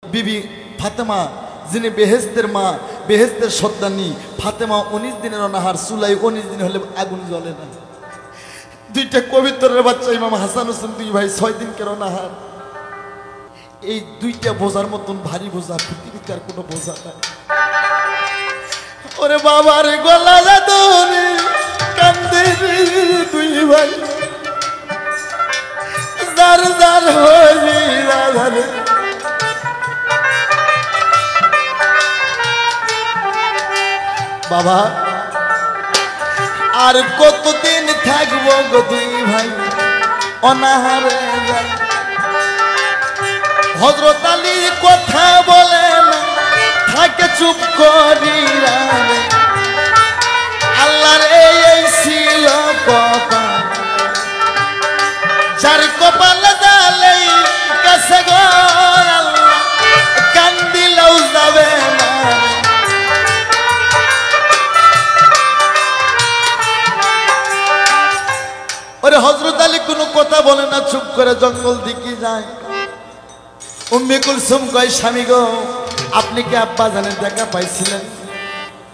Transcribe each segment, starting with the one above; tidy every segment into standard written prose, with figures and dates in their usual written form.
বিবি ফাতেমা যিনি বেহেশতের মা, বেহেশতের সন্তানী ফাতেমা 19 দিনের অনাহার, চুলাই 19 দিন হলে আগুন জ্বলে না। দুইটা কবিতরের বাচ্চা ইমাম হাসান হোসেন, দুই ভাই 6 দিন কেন অনাহার। এই দুইটা বোঝার মতন ভারী বোঝা পৃথিবীতে আর কোনো বোঝা নাই। ওরে বাবার গলা যাদরে কান্দে দুই ভাই, যার যার হইলি রাধারে। বাবা আর কতদিন থাকবো গো দুই ভাই অনাহারে। হযরত আলী কথা বলে না, থাকে চুপ করি রে। আল্লাহর এই ছিল কথা, যার কপালে দালেই কাছে গো আল্লাহ কান্দিলেও যাবে না। ওরে হযরত আলী কোনো কথা বলে না, চুপ করে জঙ্গল দিকে যায়। উম্মে কুলসুম কয়, স্বামী গো আপনি কি আব্বা জানের দেখা পাইছিলেন?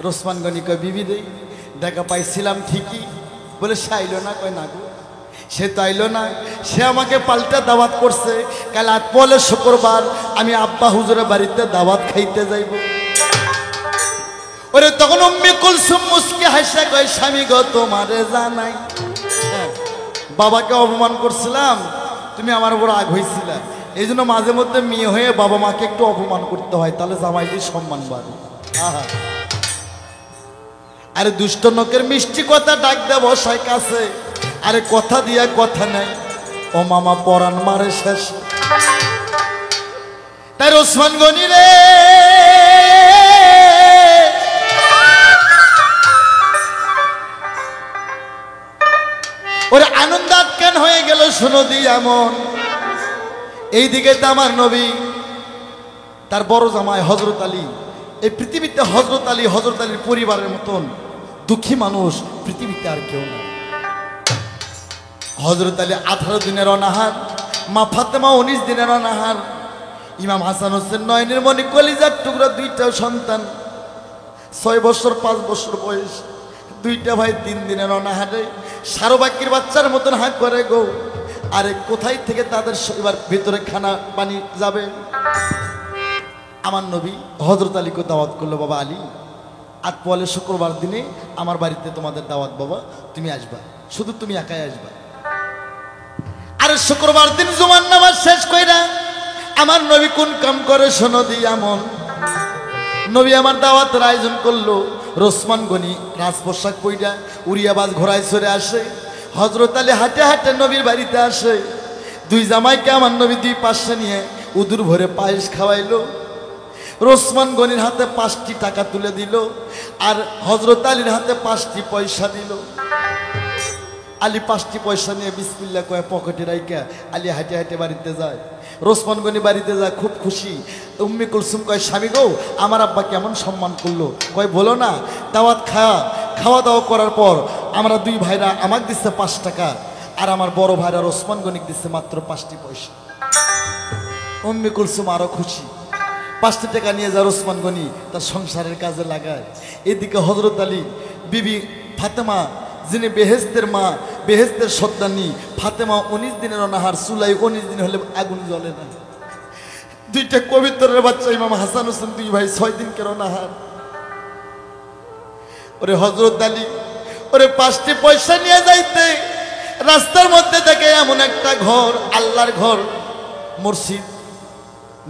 ওসমান গনি কয়, বিবি দেই দেখা পাইছিলাম ঠিকই। বলে সে আইলো না? কয় না গো, সে তো আইলো না। সে আমাকে পাল্টা দাওয়াত করছে, কাল পলে শুক্রবার আমি আব্বা হুজুরের বাড়িতে দাওয়াত খাইতে যাইব। ওরে তখন উম্মে কুলসুম মুস্কি হাসা কয়, স্বামী গো তোমারে জানাই, বাবাকে অপমান করছিলাম, তুমি আমার উপর রাগ হয়েছিল, এই জন্য মাঝে মধ্যে মেয়ে হয়ে বাবা মাকে একটু অপমান করতে হয়, তাহলে জামাইদের সম্মান বাড়ে। আহা, আরে দুষ্ট নোকের মিষ্টি কথা ডাক দে বসায় কাছে, আরে কথা দিয়া কথা নাই, ও মামা পরাণ মারে শেষ। তাই ওসমান গনি রে ওরে আনন্দ আটকান হয়ে গেল। শুনো দি এমন, এইদিকে তো আমার নবী, তার বড় জামাই হযরত আলী। এই পৃথিবীতে হযরত আলীর পরিবারের মতন দুঃখী মানুষ পৃথিবীতে আর কেউ না। হযরত আলী 18 দিনের অনাহার, মা ফাতেমা 19 দিনের অনাহার, ইমাম হাসান হোসেন নয়নের মনি কলিজার টুকরা, দুইটা সন্তান 6 বছর 5 বছর বয়স, দুইটা ভাই 3 দিনের অনাহারে সারবাকির বাচ্চার মতন হাঁক করে গো। আরে কোথায় থেকে তাদের এবার ভিতরে খানা পানি যাবে? আমার নবী হযরত আলীকে দাওয়াত করলো, বাবা আলী আজ পলে শুক্রবার দিনে আমার বাড়িতে তোমাদের দাওয়াত, বাবা তুমি আসবা, শুধু তুমি একাই আসবা। আরে শুক্রবার দিন জুমার নামাজ শেষ কইরা আমার নবী কোন কাম করে শোনো দি এমন। নবী আমার দাওয়াতের আয়োজন করলো। ওসমান গনি রাজ পোশাক পইরা উড়িয়াবাজ ঘোড়ায় চড়ে আসে। হযরত আলী হাঁটে হাঁটে নবীর বাড়িতে আসে। দুই জামাইকে আমার নবী 2 পাশে নিয়ে উদুর ভরে পায়েস খাওয়াইলো। ওসমান গনির হাতে 5টি টাকা তুলে দিল, আর হযরত আলীর হাতে 5টি পয়সা দিল। আলী 5টি পয়সা নিয়ে বিসমিল্লাহ কয়ে পকেটে রাইখা আলী হাঁটে হাঁটে বাড়িতে যায়। ওসমান গনি বাড়িতে যায় খুব খুশি। উম্মে কুলসুম কয়, স্বামী গো আমার আব্বা কেমন সম্মান করলো। কয় বলো না, দাওয়াত খাওয়া দাওয়া করার পর আমরা 2 ভাইরা আমাকে দিচ্ছে 5 টাকা, আর আমার বড় ভাইরা ওসমান গনিক দিচ্ছে মাত্র 5টি পয়সা। উম্মে কুলসুম আরো খুশি। 5টি টাকা নিয়ে যায় ওসমান গনি তার সংসারের কাজে লাগায়। এদিকে হযরত আলী বিবি ফাতেমা যিনি বেহেশতের মা, বেহেশতের সন্তানী ফাতেমা 19 দিনের অনাহার, চুলাই 19 দিন হলে আগুন জ্বলে না। দুইটা কবিতরের বাচ্চা ইমাম হাসান হোসেন, 2 ভাই 6 দিন কেন অনাহার। ওরে হযরত আলী ওরে 5টি পয়সা নিয়ে যাইতে রাস্তার মধ্যে দেখে এমন একটা ঘর, আল্লাহর ঘর, মসজিদ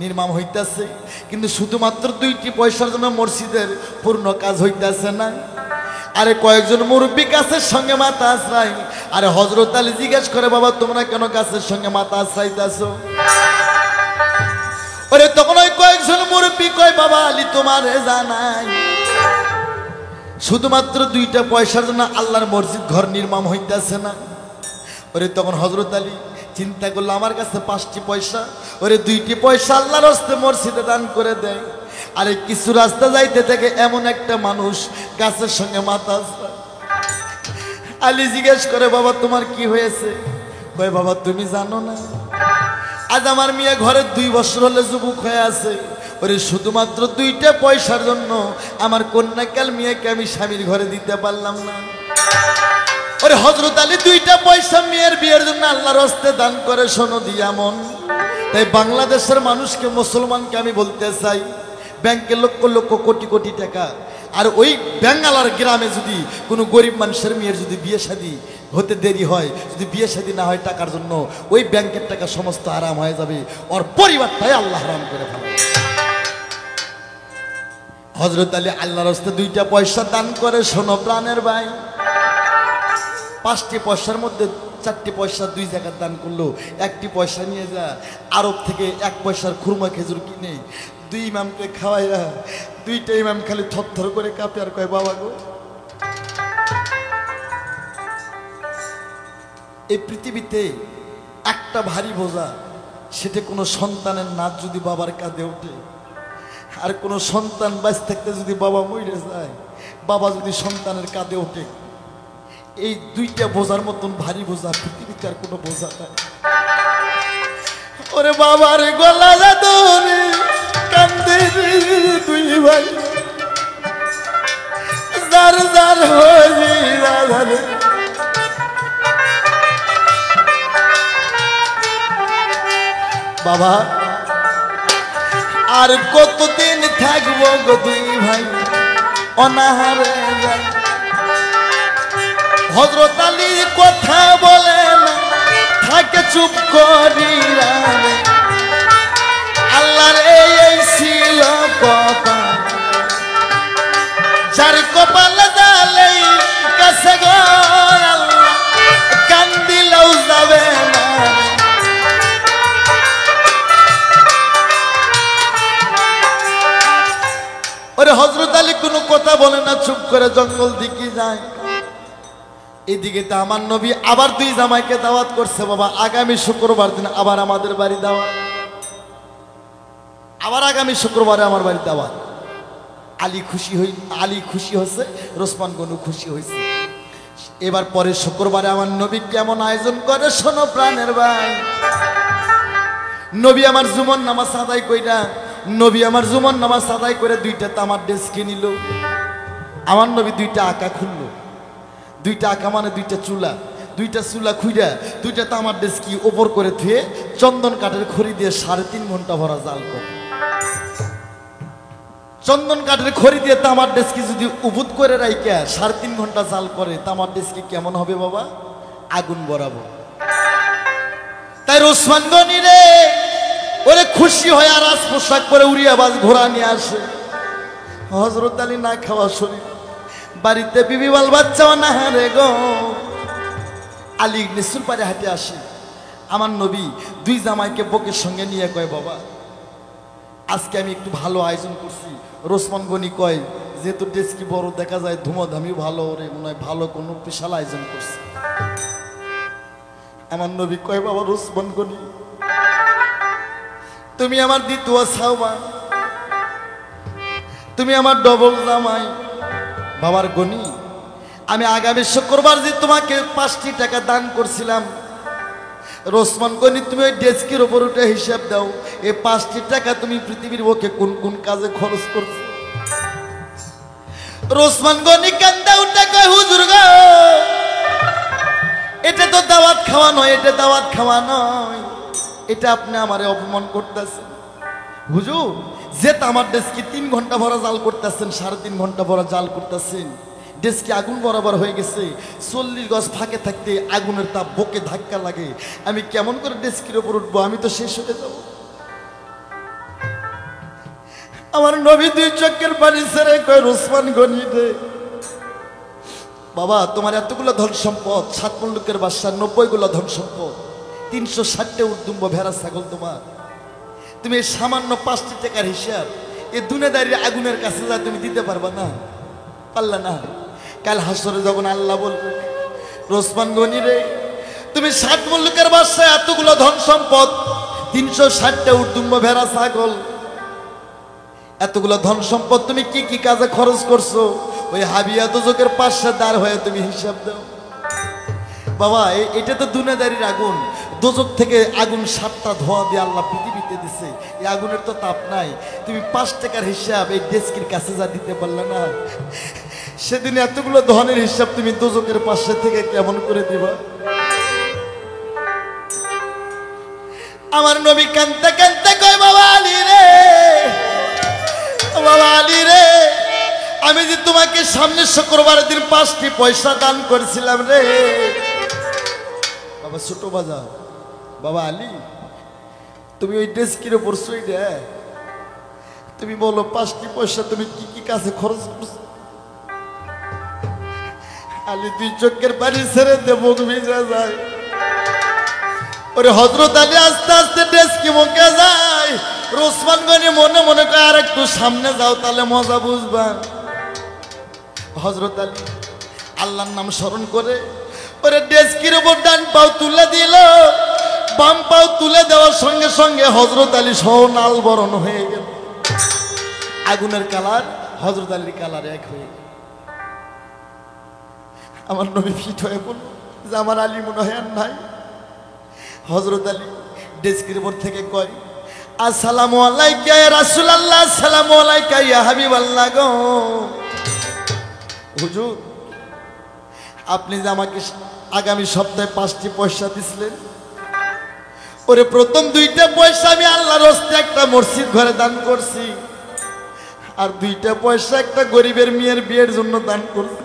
নির্মাণ হইতেছে, কিন্তু শুধুমাত্র 2টি পয়সার জন্য মসজিদের পূর্ণ কাজ হইতেছে না। আরে কয়েকজন মুরব্বী গাছের সঙ্গে মাথা আশ্রাই। আরে হযরত আলী জিজ্ঞেস করে, বাবা তোমরা কেন গাছের সঙ্গে মাথা আশ্রাইতেছো? ওরে তখন ওই কয়েকজন মুরব্বী কয়, বাবা আলী তোমারে জানাই, শুধুমাত্র 2টা পয়সার জন্য আল্লাহর মসজিদ ঘর নির্মাণ হইতেছে না। ওরে তখন হযরত আলী চিন্তা করলো, আমার কাছে 5টি পয়সা, ওরে 2টি পয়সা আল্লাহর হস্তে মসজিদে দান করে দেয়। আরে কিছু রাস্তা যাইতে থেকে এমন একটা মানুষ গাছের সঙ্গে মাথা আশ্রায়। আলী জিজ্ঞেস করে, বাবা তোমার কি হয়েছে? কয়, বাবা তুমি জানো না আজ আমার মেয়ে ঘরে 2 বছর হলে যুবক হয়ে আছে, ওরে শুধুমাত্র 2টা পয়সার জন্য আমার কন্যাকাল মেয়েকে আমি স্বামীর ঘরে দিতে পারলাম না। ওরে হযরত আলী 2টা পয়সা মেয়ের বিয়ের জন্য আল্লাহর হস্তে দান করে, শোনো দিয়া মন। তাই বাংলাদেশের মানুষকে, মুসলমানকে আমি বলতে চাই, ব্যাংকে লক্ষ লক্ষ কোটি কোটি টাকা, আর ওই বেঙ্গালার গ্রামে যদি কোনো গরিব মানুষের মেয়ের যদি বিয়ে শাদী হতে দেরি হয়, যদি বিয়ে শাদী না হয় টাকার জন্য, ওই ব্যাংকের টাকা সমস্ত হারাম হয়ে যাবে, ওর পরিবারটাই আল্লাহ হারাম করে ফেলে। হযরত আলী আল্লাহর হস্তে 2টা পয়সা দান করে, শোনো প্রাণের ভাই। 5টি পয়সার মধ্যে 4টি পয়সা 2 জায়গায় দান করলো। 1টি পয়সা নিয়ে যা আরব থেকে 1 পয়সার খুরমা খেজুর কিনে 2 ইমামকে খাওয়াইয়া, 2টা ইমাম খালি থরথর করে কাঁপে আর কয়, বাবা গো, এই পৃথিবীতে একটা ভারী বোঝা, সেটা কোনো সন্তানের নাচ যদি বাবার কাঁধে ওঠে, আর কোনো সন্তান বাঁচ থাকতে যদি বাবা মরে যায়, বাবা যদি সন্তানের কাঁধে ওঠে, এই 2টা বোঝার মতন ভারী বোঝা পৃথিবীতে আর কোনো বোঝা নাই। ওরে বাবার গলা ধরে কান্দে 2 ভাই, যার যার হরি রাধারে। বাবা আর কতদিন থাকবো গো 2 ভাই অনাহারে যায়। হযরত আলী কথা বলে না, থাকে চুপ করিয়া, আল্লাহর এই ছিল কথা, যার কপালে জালে কাছে গো আল্লাহ, কান্দিলেও যাবে না। ওরে হযরত আলী কোনো কথা বলে না, চুপ করে জঙ্গল দিকে যায়। এদিকে তো আমার নবী আবার 2 জামাইকে দাওয়াত করছে, বাবা আগামী শুক্রবার দিন আবার আমাদের বাড়ি দাওয়াত, আবার আগামী শুক্রবারে আমার বাড়ি দাওয়াত। আলী খুশি হয়েছে, ওসমান গনু খুশি হয়েছে। এবার পরে শুক্রবারে আমার নবী কেমন আয়োজন করে, শোনো প্রাণের ভাই। নবী আমার জুমন নামাজ আদায় কইরা, নবী আমার জুমন নামাজ আদায় করে 2টা তামার ড্রেস কিনিল। আমার নবী 2টা আঁকা খুললো, 2টা আঁকা মানে 2টা চুলা, 2টা চুলা খুইরা 2টা তামার ড্রেস কি ওপর করে ধুয়ে চন্দন কাঠের খড়ি দিয়ে 3.5 ঘন্টা ভরা জাল করে। চন্দন কাঠের খড়ি দিয়ে তামার ড্রেস কি যদি উবুত করে রাইকা 3.5 ঘন্টা জাল করে, তামার ড্রেস কি কেমন হবে বাবা? আগুন বরাবর। তাই ওসমান গনি রে, ওরে খুশি হয়ে আর রাজ পোশাক পরে উড়িয়াবাজ ঘোড়া নিয়ে আসে। হযরত আলী না খাওয়া শরীর, বাড়িতে বিবি বাল বাচ্চাও না হারে গো। আলী নিসুর পারে হাঁটে আসে। আমার নবী 2 জামাইকে বুকের সঙ্গে নিয়ে কয়, বাবা আজকে আমি একটু ভালো আয়োজন করছি। ওসমান গনি কয়, যেহেতু ড্রেস কি বড় দেখা যায়, ধুমধামিও ভালো, ওরে মনে হয় ভালো কোনো বিশাল আয়োজন করছে। আমার নবী কয়, বাবা ওসমান গনি, তুমি আমার দ্বিতীয় ছাওবা, তুমি আমার ডবল জামাই। বাবার গনি, আমি আগামী শুক্রবার যে তোমাকে 5টি টাকা দান করছিলাম, ওসমান গনি তুমি ওই ডেস্কের উপর উঠে হিসাব দাও, এই 5টি টাকা তুমি পৃথিবীর বুকে কোন কোন কাজে খরচ করছো। ওসমান গনি কান্দা উঠে কয়, হুজুর গো, এটা তো দাওয়াত খাওয়া নয়, এটা দাওয়াত খাওয়া নয়, এটা আপনি আমারে অপমান করতেছেন। হুজুর, যে তামার ডেস্কি 3 ঘন্টা ভরা জাল করতেছেন, 3.5 ঘন্টা ভরা জাল করতেছেন, ডেস্কি আগুন বরাবর হয়ে গেছে, 40 গজ ফাঁকে থাকতে আগুনের তাপ বুকে ধাক্কা লাগে, আমি কেমন করে ডেস্কির উপর উঠবো? আমি তো শেষ হয়ে যাব। আমার নবী 2 চোখের পানি ছেড়ে কয়, ওসমান গনি রে, বাবা তোমার এতগুলো ধন সম্পদ, 7 মুলুকের বাদশার 90 গুলো ধন সম্পদ, 360টা উর্দুম্ব ভেড়া ছাগল, তুমি এই সামান্য 5টি টাকার হিসাব এই দুনিয়াদারির আগুনের কাছে যা তুমি দিতে পারবা না? পারলা না। কাল হাসরে যখন আল্লাহ বলবে, ওসমান গনি রে, তুমি 7 মুলুকের বাদশা, এতগুলো ধন সম্পদ, 360টা উর্দুম্ব ভেড়া ছাগল, এতগুলো ধন সম্পদ তুমি কি কি কাজে খরচ করছো? ওই হাবিয়া দুজকের পাশে দাঁড় হয়ে তুমি হিসাব দাও। বাবা এটা তো দুনিয়াদারির আগুন, দোজক থেকে আগুন 7টা ধোঁয়া দিয়ে আল্লাহ পৃথিবীতে দিছে। এই আগুনের তো তাপ নাই। তুমি 5 টাকার হিসাব এই ডেস্কির কাছে যা দিতে পারলে না, সেদিন এতগুলো ধনের হিসাব তুমি দোজকের পাশে থেকে কেমন করে দিবা? আমার নবী কাঁদতে কাঁদতে কয়, বাবা আলী রে, বাবা আলী রে, আমি যে তোমাকে সামনে শুক্রবারের দিন 5টি পয়সা দান করেছিলাম রে। বাবা ছোট বাজার, বাবা আলী, তুমি ওই ডেস্কির ওপর শুই রে, তুমি বলো 5টি পয়সা তুমি কি কি কাছে খরচ করছো? আলী 2 চোখের পানি ছেড়ে দিয়ে মুখ ভিজে যায়। ওরে হযরত আলী আস্তে আস্তে ডেস্কি মুখে যায়। ওসমান গনি মনে মনে কয়, আর একটু সামনে যাও, তাহলে মজা বুঝবা। হযরত আলী আল্লাহর নাম স্মরণ করে ওরে ডেস্কির উপর ডান পাও তুলে দিল। বাম পাও তুলে দেওয়ার সঙ্গে সঙ্গে হযরত আলী সহ লাল বরণ হয়ে গেল। আগুনের কালার হযরত আলীর কালার এক হয়ে গেল। আমার নবী ফিট হয়ে বলল যে আমার আলী মনে হয় আর নাই। হযরত আলী ডেস্কির উপর থেকে কয়, আসসালামু আলাইকা ইয়া রাসূলুল্লাহ, আসসালামু আলাইকা ইয়া হাবিবাল্লাহ গো। হুজুর, আপনি যে আমাকে আগামী সপ্তাহে 5টি পয়সা দিছিলেন, ওরে প্রথম 2টা পয়সা আমি আল্লাহর রাস্তে একটা মসজিদ ঘরে দান করছি, আর 2টা পয়সা একটা গরিবের মেয়ের বিয়ের জন্য দান করছি,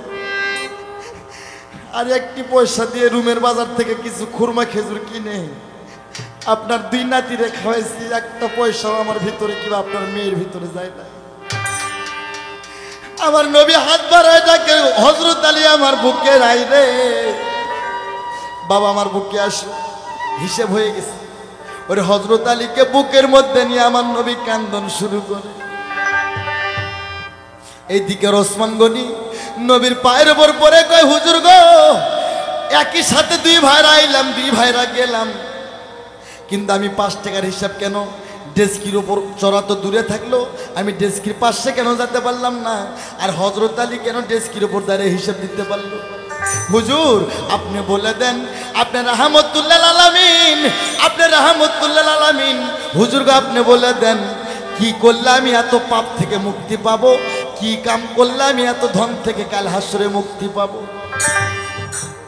আর 1টি পয়সা দিয়ে রুমের বাজার থেকে কিছু খুরমা খেজুর কিনে আপনার 2 নাতিরে খাওয়াইছি। 1টা পয়সাও আমার ভিতরে কিংবা আপনার মেয়ের ভিতরে যায় না। আমার নবী হাত বাড়ায় ডাকে, হযরত আলী আমার বুকে রাই রে, বাবা আমার বুকে আসো। হিসেব হয়ে গেছে। ওরে হযরত আলীকে বুকের মধ্যে নিয়ে আমার নবী কান্দন শুরু করে। এইদিকে ওসমান গনি নবীর পায়ের উপর পড়ে কয়, হুজুর গো, একই সাথে 2 ভাইরা আইলাম, 2 ভাইরা গেলাম, কিন্তু আমি 5 টাকার হিসাব কেন? ডেস্কির ওপর চড়া তো দূরে থাকলো, আমি ডেস্কির পাশে কেন যেতে পারলাম না? আর হযরত আলী কেন ডেস্কির ওপর দাঁড়িয়ে হিসাব দিতে পারলো? হুজুর, আপনি বলে দেন, আপনি রাহমাতুল্লিল আলামিন, আপনি রাহমাতুল্লিল আলামিন। হুজুর গো, আপনি বলে দেন, কি করলে আমি এত পাপ থেকে মুক্তি পাবো? কি কাম করলে আমি এত ধন থেকে কাল হাসরে মুক্তি পাবো?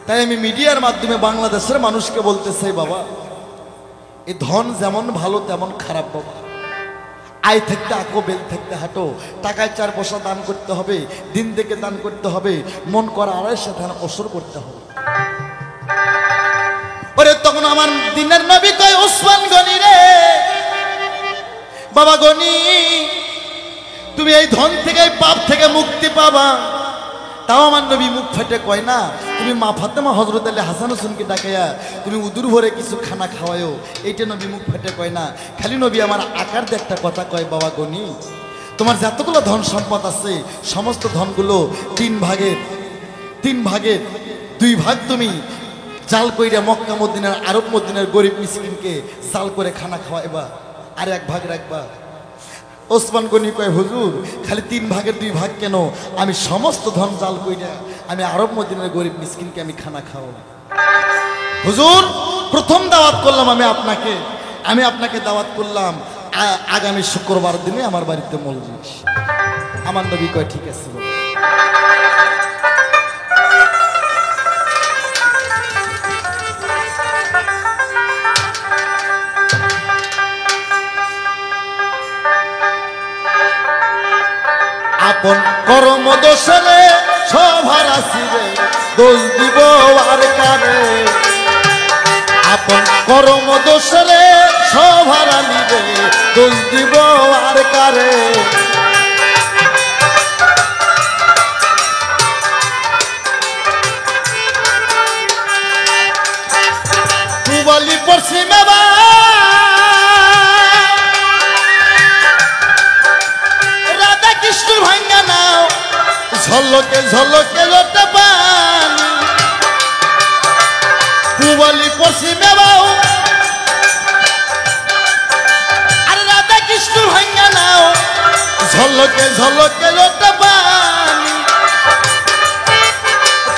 তাই আমি মিডিয়ার মাধ্যমে বাংলাদেশের মানুষকে বলতে চাই, বাবা, এই ধন যেমন ভালো তেমন খারাপ বাবা। আয় থাকতে আঁকো, বেল থাকতে হাঁটো, টাকায় 4 পয়সা দান করতে হবে, দিন থেকে দান করতে হবে, মন করা আড়াইশা ধান অসর করতে হবে। ওরে তখন আমার দিনের নবী কয়, ওসমান গনি রে, বাবা গনি, তুমি এই ধন থেকে এই পাপ থেকে মুক্তি পাবা। তাও আমার নবী মুখ ফেটে কয় না, তুমি মা ফাতেমা হযরত আলী হাসান হোসেনকে ডাকাইয়া তুমি উদুর ভরে কিছু খানা খাওয়ায়ও, এইটা নবী মুখ ফেটে কয় না। খালি নবী আমার আকার দিয়ে একটা কথা কয়, বাবা গনি, তোমার যতগুলো ধন সম্পদ আছে সমস্ত ধনগুলো 3 ভাগের 2 ভাগ তুমি জাল কইরা মক্কা মদিনার আরব মদিনার গরিব মিসকিনকে জাল করে খানা খাওয়াইবা, আর 1 ভাগ রাখবা। ওসমান গনি কয়, হুজুর, খালি 3 ভাগের 2 ভাগ কেন? আমি সমস্ত ধন জাল কইরা আমি আরব মদিনার গরিব মিসকিনকে আমি খানা খাওয়াবো। হুজুর, প্রথম দাওয়াত করলাম আমি আপনাকে দাওয়াত করলাম আগামী শুক্রবার দিনে আমার বাড়িতে মজলিস। আমার নবী কয়, ঠিক আছে। আপন কর্ম দোষে সভার আসিবে, দোষ দিব আর কারে? আপন কর্ম দোষে সভার আনিবে, দোষ দিব আর কারে? পুবালি পশ্চিমে রাধা কৃষ্ণ ভাঙ্গা নাও, ঝলকে ঝলকে লোটা পানি। পুবালি পশ্চিমে আর রাধা কৃষ্ণ ভাঙ্গা নাও, ঝলকে ঝলকে লোটা পানি।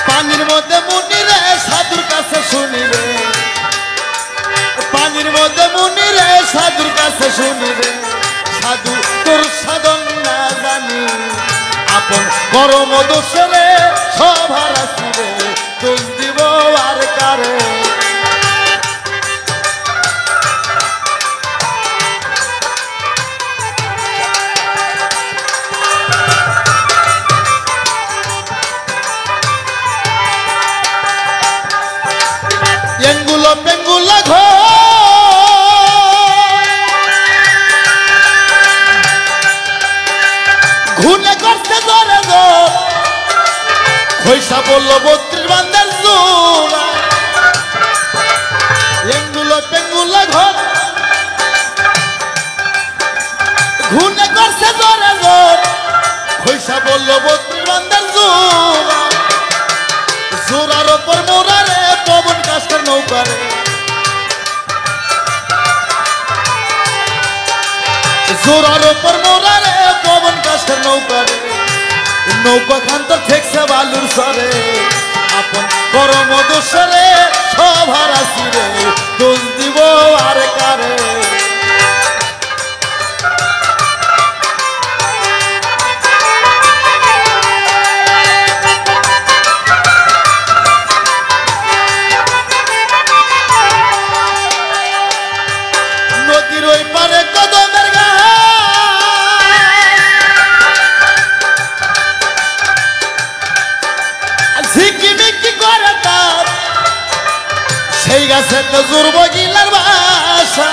পানির মধ্যে মুনি রে, সাধুর কাছে শুনি রে, কাছে শুনি রে সাধু তোর সাধন না জানি আপন গরম দোষরে সভার আসিরে দোষ দিব আর কারে এঙ্গুলো পেঙ্গুলো ঘুনে করতে ধরে গো পয়সা বললো 32 বান্দার জোড়া এঙ্গুলো পেঙ্গুলো ঘুনে করতে ধরে গো পয়সা বললো 32 বান্দার জোড়া জোড়ার ওপর মোরারে পবন কাস্টার নৌকারে জোড়ার ওপর মোরারে পবন কাস্টার নৌকারে নৌকা খান তো ঠেকছে বালুর সরে আপন গরম দোষরে সভার আসিরে দোষ দিব আর কারে নদীর ওই পারে কদমের ঝিকিমিকি করে তার সেই গাছে তো জুড়ব গিলার বাসা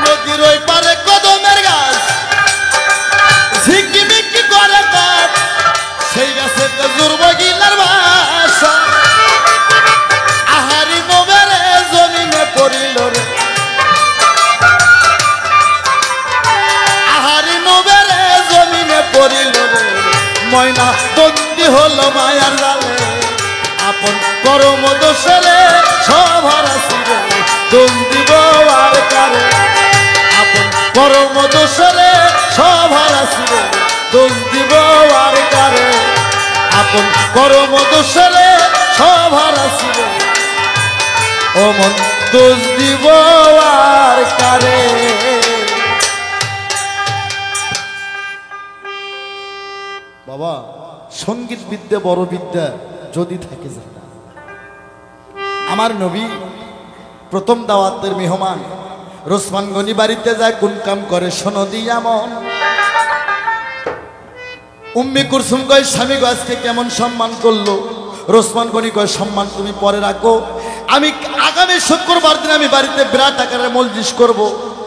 নদীর ওই পারে কদমের গাছ ঝিকিমিকি করে তার সেই গাছে তো জুড়ব গিলার বাসা আহারি নবেরে জমিনে পড়িল রে আহারি নবেরে জমিনে পড়িল রে ময়না বন্দি হলো মায়ার জালে আপন গরম দোষরে সভার আসিরে দোষ দিব আর কারে আপন গরম দোষরে সভার আসিরে দোষ দিব আর কারে আপন গরম দোষরে সভার আসিরে ও মন দোষ দিব আর কারে বাবা সঙ্গীত বিদ্যা বড় বিদ্যা যদি থাকে যায় আমার নবী প্রথম দাওয়াতের মেহমান রোসমান গনি বাড়িতে যায় কোন কাম করে শোনো দিয়া মন উম্মি কুলসুম কয় স্বামী গো আজকে কেমন সম্মান করলো রোসমান গনি কয় সম্মান তুমি পরে রাখো আমি আগামী শুক্রবার দিন আমি বাড়িতে বিরাট আকারে মজলিস করব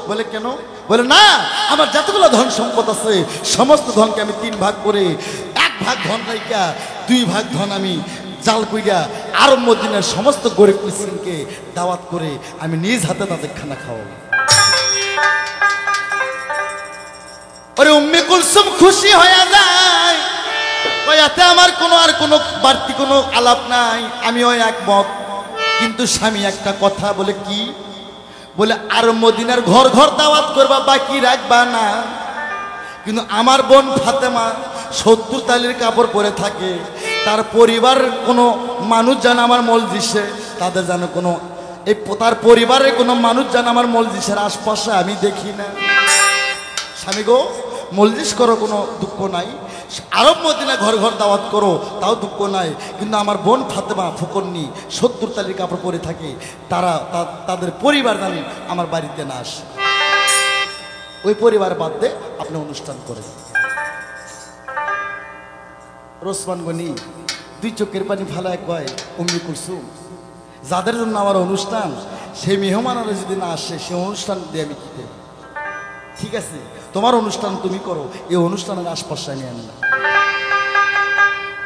বলে কেন বলে না আমার যতগুলো ধন সম্পদ আছে সমস্ত ধনকে আমি 3 ভাগ করে 1 ভাগ ধন রাইকা 2 ভাগ ধন আমি জাল কইরা আরব মদিনার সমস্ত গরিব মিসকিনকে দাওয়াত করে আমি নিজ হাতে তাদের খানা খাওয়াবো ওরে উম্মি কুলসুম খুশি হয়ে যায় ওই এতে আমার কোনো বাড়তি কোনো আলাপ নাই আমি ওই একমত কিন্তু স্বামী একটা কথা বলে কি বলে আরব মদিনার ঘর ঘর দাওয়াত করবা বাকি রাখবা না কিন্তু আমার বোন ফাতেমা 70 তালির কাপড় পরে থাকে তার পরিবার কোনো মানুষ যেন আমার মজলিসে তাদের যেন কোনো এই তার পরিবারের কোনো মানুষ যেন আমার মজলিসের আশপাশে আমি দেখি না স্বামী গো মজলিস করো কোনো দুঃখ নাই আরব মদিনা ঘর ঘর দাওয়াত করো তাও দুঃখ নাই কিন্তু আমার বোন ফাতেমা ফুকন্নি 70 তালির কাপড় পরে থাকে তারা তাদের পরিবার জানি আমার বাড়িতে না আসে ওই পরিবার বাদ দিয়ে আপনি অনুষ্ঠান করেন রোসমান গনি 2 চোখের পানি ফালায় কয় উম্মি কুলসুম যাদের জন্য আমার অনুষ্ঠান সেই মেহমানরা যদি না আসে সেই অনুষ্ঠান দিয়ে আমি কি দেব ঠিক আছে তোমার অনুষ্ঠান তুমি করো এই অনুষ্ঠানের আশপাশে আমি আনি না